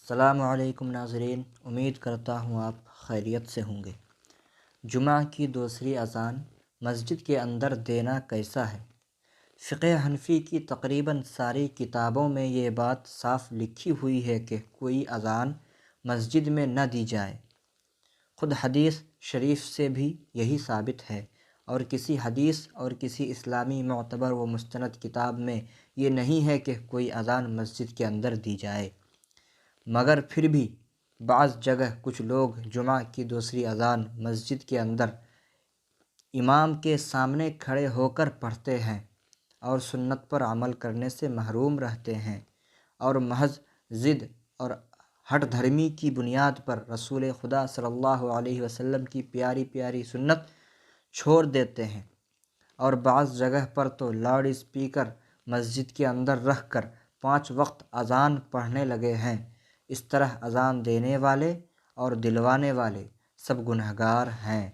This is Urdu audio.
السلام علیکم ناظرین، امید کرتا ہوں آپ خیریت سے ہوں گے۔ جمعہ کی دوسری اذان مسجد کے اندر دینا کیسا ہے؟ فقہ حنفی کی تقریباً ساری کتابوں میں یہ بات صاف لکھی ہوئی ہے کہ کوئی اذان مسجد میں نہ دی جائے۔ خود حدیث شریف سے بھی یہی ثابت ہے، اور کسی حدیث اور کسی اسلامی معتبر و مستند کتاب میں یہ نہیں ہے کہ کوئی اذان مسجد کے اندر دی جائے۔ مگر پھر بھی بعض جگہ کچھ لوگ جمعہ کی دوسری اذان مسجد کے اندر امام کے سامنے کھڑے ہو کر پڑھتے ہیں اور سنت پر عمل کرنے سے محروم رہتے ہیں، اور محض ضد اور ہٹ دھرمی کی بنیاد پر رسول خدا صلی اللہ علیہ وسلم کی پیاری پیاری سنت چھوڑ دیتے ہیں۔ اور بعض جگہ پر تو لاؤڈ اسپیکر مسجد کے اندر رکھ کر 5 وقت اذان پڑھنے لگے ہیں۔ اس طرح اذان دینے والے اور دلوانے والے سب گنہگار ہیں۔